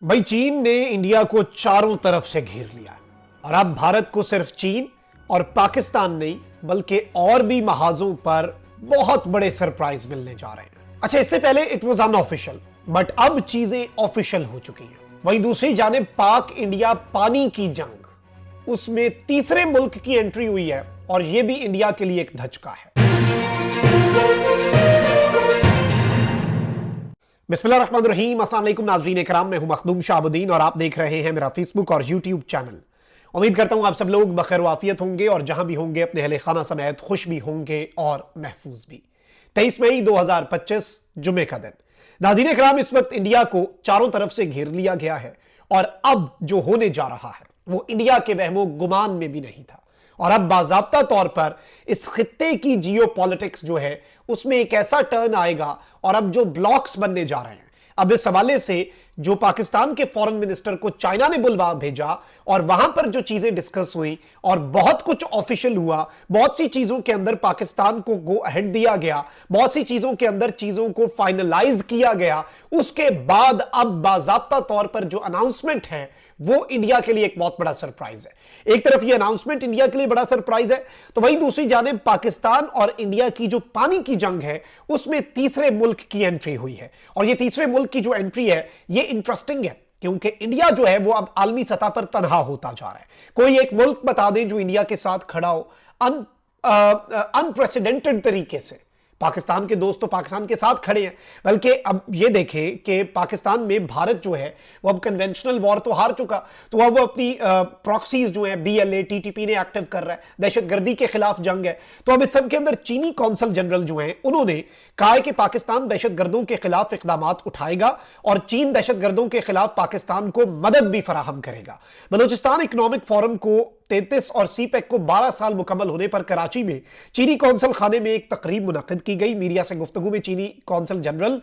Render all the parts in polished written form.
भाई चीन ने इंडिया को चारों तरफ से घेर लिया है और अब भारत को सिर्फ चीन और पाकिस्तान नहीं बल्कि और भी महाजों पर बहुत बड़े सरप्राइज मिलने जा रहे हैं। अच्छा, इससे पहले इट वाज अनऑफिशियल बट अब चीजें ऑफिशियल हो चुकी हैं। वहीं दूसरी जानिब पाक इंडिया पानी की जंग, उसमें तीसरे मुल्क की एंट्री हुई है और यह भी इंडिया के लिए एक धचका है। बिस्मिल्लाहिर्रहमानिर्रहीम, अस्सलाम वालेकुम नाज़रीन इकराम, मैं हूं मखदूम शाहबुद्दीन और आप देख रहे हैं मेरा फेसबुक और यूट्यूब चैनल। उम्मीद करता हूं आप सब लोग बखैर वाफियत होंगे और जहां भी होंगे अपने अहले खाना समेत खुश भी होंगे और महफूज भी। 23 मई 2025 जुमे का दिन। नाज़रीन इकराम, इस वक्त इंडिया को चारों तरफ से घेर लिया गया है और अब जो होने जा रहा है वो इंडिया के वहमो गुमान में भी नहीं था और अब बाज़ाब्ता तौर पर इस खित्ते की जियोपॉलिटिक्स जो है उसमें एक ऐसा टर्न आएगा और अब जो ब्लॉक्स बनने जा रहे हैं, अब इस हवाले से जो पाकिस्तान के फॉरेन मिनिस्टर को चाइना ने बुलवा भेजा और वहां पर जो चीजें डिस्कस हुई और बहुत कुछ ऑफिशियल हुआ, बहुत सी चीजों के अंदर पाकिस्तान को गो अहेड दिया गया, बहुत सी चीजों के अंदर चीजों को फाइनलाइज किया गया। उसके बाद अब बाज़ाब्ता तौर पर जो अनाउंसमेंट है वो इंडिया के लिए एक बहुत बड़ा सरप्राइज है। एक तरफ ये अनाउंसमेंट इंडिया के लिए बड़ा सरप्राइज है, तो वहीं दूसरी जानिब पाकिस्तान और इंडिया की जो पानी की जंग है उसमें तीसरे मुल्क की एंट्री हुई है और ये तीसरे मुल्क की जो एंट्री है ये इंटरेस्टिंग है क्योंकि इंडिया जो है वो अब आलमी सतह पर तनहा होता जा रहा है। कोई एक मुल्क बता दें जो इंडिया के साथ खड़ा हो अनप्रेसिडेंटेड तरीके से। पाकिस्तान के दोस्त तो पाकिस्तान के साथ खड़े हैं, बल्कि अब ये देखें कि पाकिस्तान में भारत जो है वो अब कन्वेंशनल वॉर तो हार चुका, तो अब वो अपनी प्रॉक्सीज जो है BLA TTP ने एक्टिव कर रहा है, दहशतगर्दी के खिलाफ जंग है। तो अब इस सब के अंदर चीनी कौंसल जनरल जो हैं उन्होंने कहा है कि पाकिस्तान दहशतगर्दों के खिलाफ इकदाम उठाएगा और चीन दहशतगर्दों के खिलाफ पाकिस्तान को मदद भी फराहम करेगा। बलूचिस्तान इकोनॉमिक फोरम को 33 और CPEC को 12 साल मुकम्मल होने पर कराची में चीनी कौंसल खाने में एक तकरीब मुनक्किद की गई। मीडिया से गुफ्तगू में चीनी कौंसल जनरल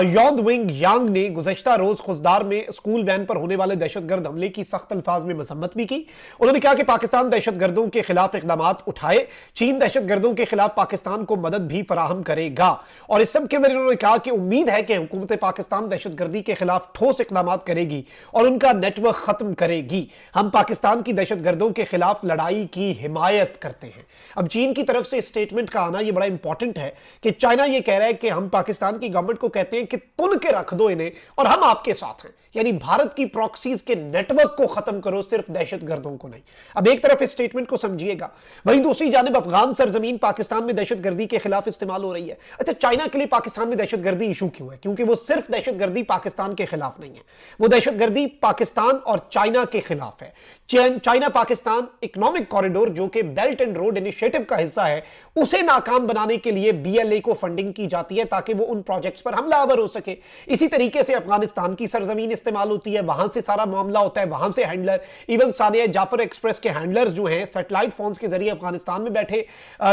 योंग विंग यांग ने गुज़श्ता रोज खुजदार में स्कूल वैन पर होने वाले दहशतगर्द हमले की सख्त अल्फाज में मजम्मत भी की। उन्होंने कहा कि पाकिस्तान दहशतगर्दों के खिलाफ इकदाम उठाए, चीन दहशतगर्दों के खिलाफ पाकिस्तान को मदद भी फराहम करेगा और इस सब के अंदर इन्होंने कहा कि उम्मीद है कि हुकूमत पाकिस्तान दहशतगर्दी के खिलाफ ठोस इकदाम करेगी और उनका नेटवर्क खत्म करेगी। हम पाकिस्तान की दहशतगर्दों के खिलाफ लड़ाई की हिमायत करते हैं। अब चीन की तरफ से स्टेटमेंट का आना यह बड़ा इंपॉर्टेंट है कि चाइना यह कह रहा है कि हम पाकिस्तान की गवर्नमेंट को कहते हैं कि तुन के रख दो इन्हें और हम आपके साथ हैं, यानी भारत की प्रॉक्सीज के नेटवर्क को खत्म करो, सिर्फ दहशतगर्दों को नहीं। अब एक तरफ इस स्टेटमेंट को समझिएगा, वहीं दूसरी जानिब अफगान सरजमीन पाकिस्तान में दहशतगर्दी के खिलाफ इस्तेमाल हो रही है। अच्छा, चाइना के लिए पाकिस्तान में दहशतगर्दी इशू क्यों है? क्योंकि वो सिर्फ दहशतगर्दी पाकिस्तान के खिलाफ नहीं है, वो दहशतगर्दी पाकिस्तान और चाइना के खिलाफ है। चाइना पाकिस्तान इकोनॉमिक कॉरिडोर जो कि बेल्ट एंड रोड इनिशिएटिव का हिस्सा है, उसे नाकाम बनाने के लिए BLA को फंडिंग की जाती है ताकि वो उन प्रोजेक्ट्स पर हमलावर हो सके। इसी तरीके से अफगानिस्तान की सरजमीन इस्तेमाल होती है, वहां से सारा मामला होता है, वहां से हैंडलर, इवन सानिया जाफर एक्सप्रेस के हैंडलर्स जो हैं सैटेलाइट फोन्स के जरिए अफगानिस्तान में बैठे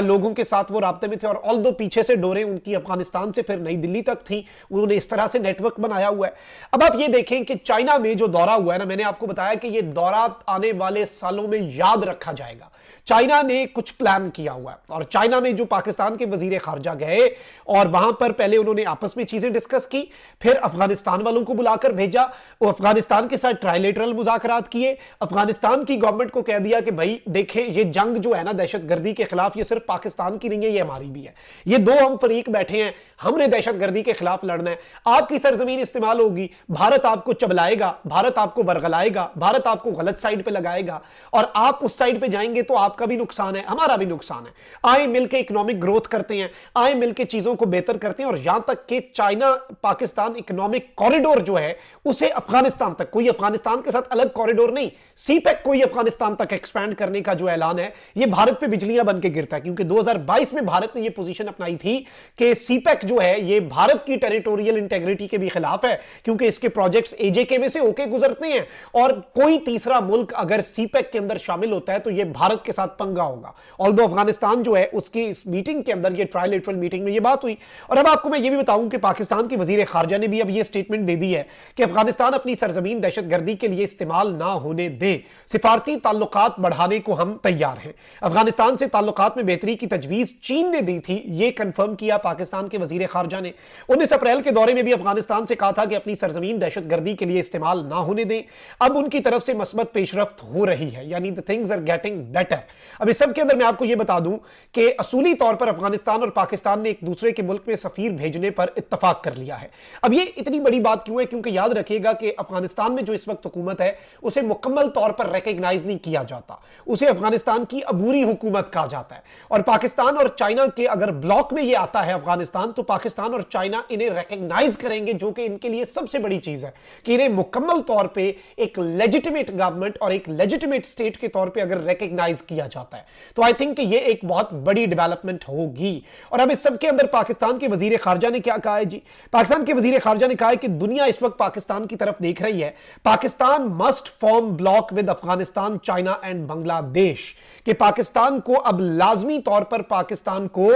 लोगों के साथ वो राब्ते में थे और ऑल दो पीछे से डोरें उनकी अफगानिस्तान से फिर नई दिल्ली तक थी, उन्होंने इस तरह से नेटवर्क बनाया हुआ है। अब आप ये देखें कि चाइना में जो दौरा हुआ है ना, मैंने आपको बताया कि ये दौरा आने वाले सालों में याद रखा जाएगा। चाइना ने कुछ प्लान किया हुआ है और चाइना में जो पाकिस्तान के वजीर खारजा गए और वहां पर पहले उन्होंने आपस में चीजें डिस्कस की, फिर अफगानिस्तान वालों को बुलाकर भेजा, वो अफगानिस्तान के साथ ट्राइलेटरल मुज़ाकरात किए, अफगानिस्तान की गवर्नमेंट को कह दिया कि भाई देखें ये जंग जो है ना दहशतगर्दी के खिलाफ, ये सिर्फ पाकिस्तान की नहीं है, ये हमारी भी है। ये दो हम फरीक बैठे हैं, हमने दहशतगर्दी के खिलाफ लड़ना है। आपकी सरजमीन इस्तेमाल होगी, भारत आपको चबलाएगा, भारत आपको बरगलाएगा, भारत आपको गलत साइड पे लगाएगा और आप उस साइड पे जाएंगे तो आपका भी नुकसान है, हमारा भी नुकसान है। आए मिलकर इकोनॉमिक ग्रोथ करते हैं, आए मिलकर चीजों को बेहतर करते हैं और यहां तक कि चाइना पाकिस्तान इकोनॉमिक कॉरिडोर जो है उसे अफगानिस्तान तक, कोई अफगानिस्तान के साथ अलग कॉरिडोर नहीं, CPEC कोई अफगानिस्तान तक एक्सपैंड करने का जो ऐलान है ये भारत पे बिजलियां बन के गिरता है क्योंकि 2022 में भारत ने ये पोजीशन अपनाई थी कि CPEC जो है ये भारत की टेरिटोरियल इंटेग्रिटी के भी खिलाफ है क्योंकि इसके प्रोजेक्ट्स AJK में से होके गुजरते हैं और कोई तीसरा मुल्क अगर CPEC के अंदर शामिल होता है तो यह भारत के साथ पंगा होगा। ऑल्दो अफगानिस्तान जो है उसकी इस मीटिंग के अंदर, ये ट्रायलेटरल मीटिंग में यह बात हुई। और अब आपको मैं यह भी बताऊं कि पाकिस्तान के वजीर खारजा ने भी अब यह स्टेटमेंट दे दी है कि अफगानिस्तान अपनी सरजमीन दहशतगर्दी के लिए इस्तेमाल ना होने दे, सिफारती ताल्लुकात बढ़ाने को हम तैयार हैं। अफगानिस्तान से ताल्लुकात में बेहतरी की तजवीज चीन ने दी थी, यह कंफर्म किया पाकिस्तान के वजीर खारजा ने। 19 अप्रैल के दौरे में भी अफगानिस्तान से कहा था कि अपनी सरजमीन दहशतगर्दी के लिए इस्तेमाल ना होने दें। अब उनकी तरफ से मस्बत पेशरफ्त हो रही है, यानी the things are getting better. अब इस सब के अंदर मैं आपको यह बता दूं कि असूली तौर पर अफगानिस्तान और पाकिस्तान ने एक दूसरे के मुल्क में सफीर भेजने पर इत्तफाक कर लिया है। अब यह इतनी बड़ी बात क्यों है? क्योंकि याद रखिएगा कि अफगानिस्तान में जो इस वक्त हुकूमत है उसे मुकम्मल तौर पर रिकॉग्नाइज नहीं किया जाता, उसे अफगानिस्तान की अबूरी हुकूमत कहा जाता है। और पाकिस्तान और चाइना के अगर ब्लॉक में यह आता है अफगानिस्तान, तो पाकिस्तान और चाइना इन्हें रिकॉग्नाइज करेंगे, जो कि इनके लिए सबसे बड़ी चीज है कि इन्हें मुकम्मल तौर पे एक लेजिटिमेट गवर्नमेंट और एक लेजिटिमेट स्टेट के तौर पे अगर रिकॉग्नाइज किया जाता है तो आई थिंक ये एक बहुत बड़ी डेवलपमेंट होगी। और अब इस सब के अंदर पाकिस्तान के वजीर खारजा ने क्या कहा है जी? पाकिस्तान के वजीर खारजा ने कहा है कि दुनिया इस वक्त पाकिस्तान की तरफ देख रही है। Pakistan must form block with Afghanistan, China and Bangladesh, कि पाकिस्तान को अब लाजमी तौर पर पाकिस्तान को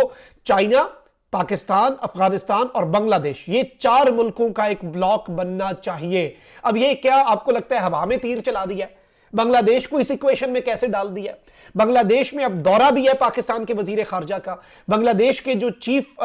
चाइना, पाकिस्तान, अफगानिस्तान और बांग्लादेश, ये 4 मुल्कों का एक ब्लॉक बनना चाहिए। अब ये क्या आपको लगता है हवा में तीर चला दिया है? बांग्लादेश को इस इक्वेशन में कैसे डाल दिया? बांग्लादेश में अब दौरा भी है पाकिस्तान के वजीर खारजा का। बांग्लादेश के जो चीफ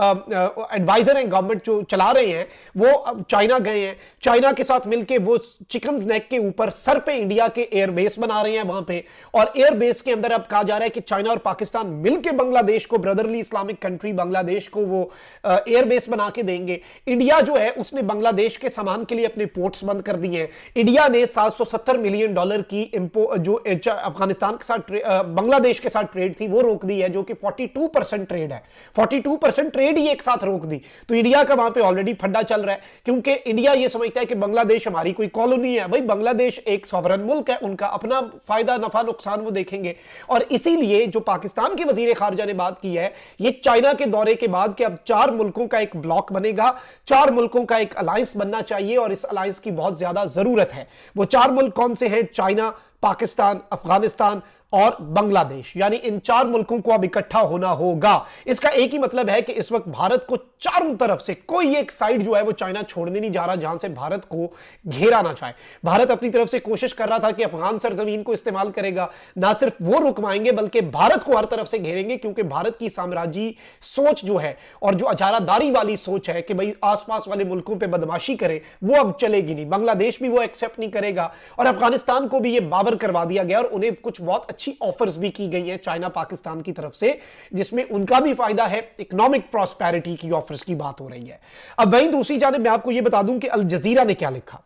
एडवाइजर हैं गवर्नमेंट जो चला रहे हैं वो अब चाइना गए हैं। चाइना के साथ मिलकर वो चिकन्स नेक के ऊपर सर पे इंडिया के एयरबेस बना रहे हैं वहां पे। और एयरबेस के अंदर अब कहा जा रहा है कि चाइना और पाकिस्तान मिलकर बांग्लादेश को, ब्रदरली इस्लामिक कंट्री बांग्लादेश को, वो एयरबेस बना के देंगे। इंडिया जो है उसने बांग्लादेश के सामान के लिए अपने पोर्ट्स बंद कर दिए हैं। इंडिया ने $770 मिलियन की जो अफगानिस्तान के साथ बांग्लादेश के साथ ट्रेड थी वो रोक दी है, जो कि 42% ट्रेड है। 42% ट्रेड ही एक साथ रोक दी। तो इंडिया का वहां पे ऑलरेडी फड्डा चल रहा है, क्योंकि इंडिया ये समझता है कि बांग्लादेश हमारी कोई कॉलोनी है। भाई बांग्लादेश एक सॉवरन मुल्क है, उनका अपना फायदा नफा नुकसान वो देखेंगे। और इसीलिए जो पाकिस्तान के वजीर खारजा ने बात की है ये चाइना के दौरे के बाद कि अब 4 मुल्कों का एक ब्लॉक बनेगा, 4 मुल्कों का एक अलायंस बनना चाहिए और इस अलायंस की बहुत ज्यादा जरूरत है। वो 4 मुल्क कौन से हैं? चाइना, पाकिस्तान, अफगानिस्तान और बांग्लादेश, यानी इन 4 मुल्कों को अब इकट्ठा होना होगा। इसका एक ही मतलब है कि इस वक्त भारत को चारों तरफ से कोई एक साइड जो है वो चाइना छोड़ने नहीं जा रहा जहां से भारत को घेरा ना चाहे। भारत अपनी तरफ से कोशिश कर रहा था कि अफगान सरजमीन को इस्तेमाल करेगा, ना सिर्फ वो रुकवाएंगे बल्कि भारत को हर तरफ से घेरेंगे, क्योंकि भारत की साम्राज्यी सोच जो है और जो अजारादारी वाली सोच है कि भाई आसपास वाले मुल्कों पर बदमाशी करे, वो अब चलेगी नहीं। बांग्लादेश भी वो एक्सेप्ट नहीं करेगा और अफगानिस्तान को भी ये बाबर करवा दिया गया और उन्हें कुछ बहुत अच्छी ऑफर्स भी की गई है चाइना पाकिस्तान की तरफ से, जिसमें उनका भी फायदा है। इकोनॉमिक प्रॉस्पेरिटी की ऑफर्स की बात हो रही है। अब वहीं दूसरी जानिब मैं आपको यह बता दूं कि अल जजीरा ने क्या लिखा।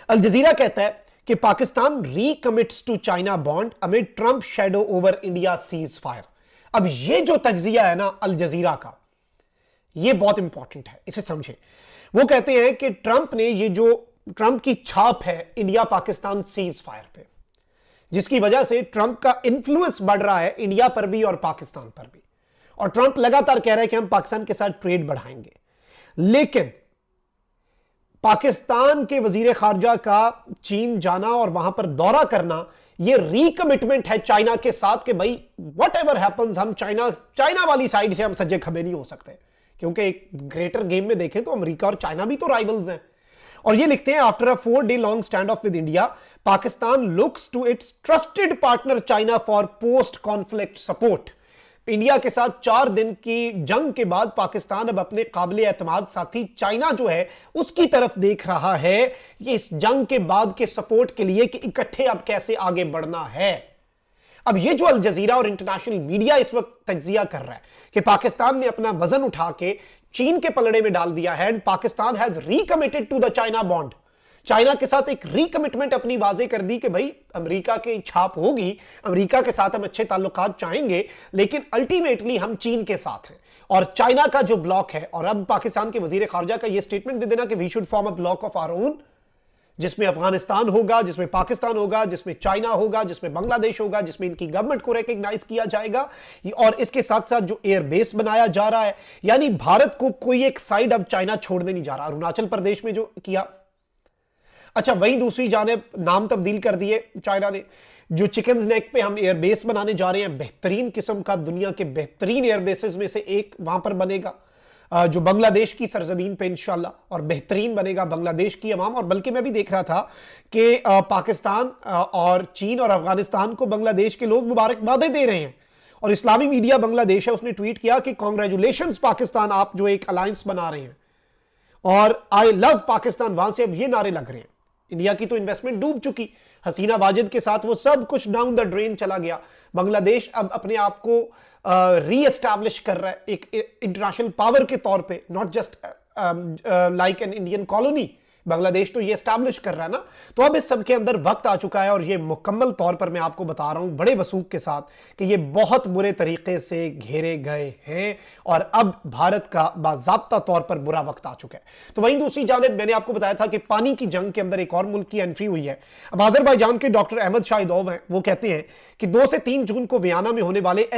अल जजीरा कहता है कि Pakistan recommits to China bond amid Trump shadow over India ceasefire. अब ये जो तज्जिया है ना अल जजीरा का, यह बहुत इंपॉर्टेंट है, इसे समझे। वो कहते हैं कि ट्रंप ने ये जो ट्रंप की छाप है इंडिया पाकिस्तान सीज फायर पे, जिसकी वजह से ट्रंप का इन्फ्लुएंस बढ़ रहा है इंडिया पर भी और पाकिस्तान पर भी। और ट्रंप लगातार कह रहा है कि हम पाकिस्तान के साथ ट्रेड बढ़ाएंगे, लेकिन पाकिस्तान के वजीर खारजा का चीन जाना और वहां पर दौरा करना यह रीकमिटमेंट है चाइना के साथ कि भाई वट एवर हैपन्स, हम चाइना वाली साइड से हम सज्जे खबे नहीं हो सकते, क्योंकि एक ग्रेटर गेम में देखें तो अमेरिका और चाइना भी तो राइवल्स हैं। और ये लिखते हैं, after a 4-day long stand off with India, Pakistan looks to its trusted partner China for post conflict support. India के साथ 4 दिन की जंग के बाद पाकिस्तान अब अपने काबिल एतमाद साथी चाइना जो है उसकी तरफ देख रहा है, ये इस जंग के बाद के सपोर्ट के लिए कि इकट्ठे अब कैसे आगे बढ़ना है। अब ये जो अल जजीरा और इंटरनेशनल मीडिया इस वक्त तज्जिया कर रहा है कि पाकिस्तान ने अपना वजन उठा के चीन के पलड़े में डाल दिया है and Pakistan has recommitted to the China bond, China के साथ एक रिकमिटमेंट अपनी वाजे कर दी कि भाई अमेरिका की छाप होगी, अमेरिका के साथ हम अच्छे ताल्लुकात चाहेंगे, लेकिन अल्टीमेटली हम चीन के साथ हैं और चाइना का जो ब्लॉक है। और अब पाकिस्तान के वजीर खारजा का यह स्टेटमेंट दे देना कि we should form a block of our own, जिसमें अफगानिस्तान होगा, जिसमें पाकिस्तान होगा, जिसमें चाइना होगा, जिसमें बांग्लादेश होगा, जिसमें इनकी गवर्नमेंट को रिकॉग्नाइज किया जाएगा। और इसके साथ साथ जो एयरबेस बनाया जा रहा है, यानी भारत को कोई एक साइड अब चाइना छोड़ने नहीं जा रहा। अरुणाचल प्रदेश में जो किया, अच्छा, वहीं दूसरी जानिब नाम तब्दील कर दिए चाइना ने। जो चिकन्स नेक पे हम एयरबेस बनाने जा रहे हैं, बेहतरीन किस्म का, दुनिया के बेहतरीन एयरबेसेस में से एक वहां पर बनेगा, जो बांग्लादेश की सरजमीन पे इंशाल्लाह, और बेहतरीन बनेगा बांग्लादेश की अवाम। और बल्कि मैं भी देख रहा था कि पाकिस्तान और चीन और अफगानिस्तान को बांग्लादेश के लोग मुबारकबादें दे रहे हैं। और इस्लामी मीडिया बांग्लादेश है, उसने ट्वीट किया कि कांग्रेचुलेशंस पाकिस्तान, आप जो एक अलायंस बना रहे हैं, और आई लव पाकिस्तान, वहां से अब ये नारे लग रहे हैं। इंडिया की तो इन्वेस्टमेंट डूब चुकी, हसीना वाजिद के साथ वो सब कुछ डाउन द ड्रेन चला गया। बांग्लादेश अब अपने आप को री एस्टैब्लिश कर रहा है एक इंटरनेशनल पावर के तौर पे, not just like an Indian colony. Bangladesh तो ये एस्टैब्लिश कर रहा है ना। तो अब इस सब के अंदर वक्त आ चुका है, और ये मुकम्मल तौर पर मैं आपको बता रहा हूं बड़े वसूख के साथ कि ये बहुत बुरे तरीके से घेरे गए हैं, और अब भारत का बाज़ाब्ता तौर पर बुरा वक्त आ चुका है। तो वहीं दूसरी जानिब मैंने आपको बताया था कि पानी की जंग के अंदर एक और मुल्क की एंट्री हुई है। अब अज़रबैजान के डॉक्टर अहमद शाहिदोव हैं, वो कहते हैं कि 2 से 3 जून को वियना में होने वाले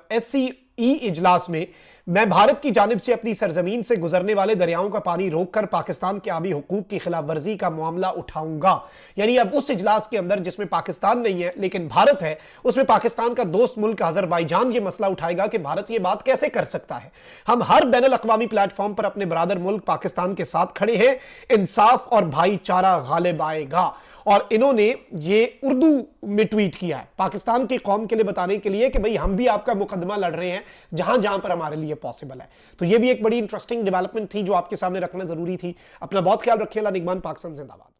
SCE इजलास में मैं भारत की जानिब से अपनी सरजमीन से गुजरने वाले दरियाओं का पानी रोककर पाकिस्तान के आबी हुकूक की खिलाफ वर्जी का मामला उठाऊंगा। यानी अब उस इजलास के अंदर जिसमें पाकिस्तान नहीं है लेकिन भारत है, उसमें पाकिस्तान का दोस्त मुल्क अजरबैजान ये मसला उठाएगा कि भारत ये बात कैसे कर सकता है। हम हर बैनुल अक़वामी प्लेटफॉर्म पर अपने बरादर मुल्क पाकिस्तान के साथ खड़े हैं, इंसाफ और भाईचारा गालिब आएगा। और इन्होंने ये उर्दू में ट्वीट किया है पाकिस्तान की कौम के लिए बताने के लिए कि भाई हम भी आपका मुकदमा लड़ रहे हैं जहां जहां पर हमारे लिए पॉसिबल है। तो ये भी एक बड़ी इंटरेस्टिंग डेवलपमेंट थी जो आपके सामने रखना जरूरी थी। अपना बहुत ख्याल रखिए। निगमान, पाकिस्तान जिंदाबाद।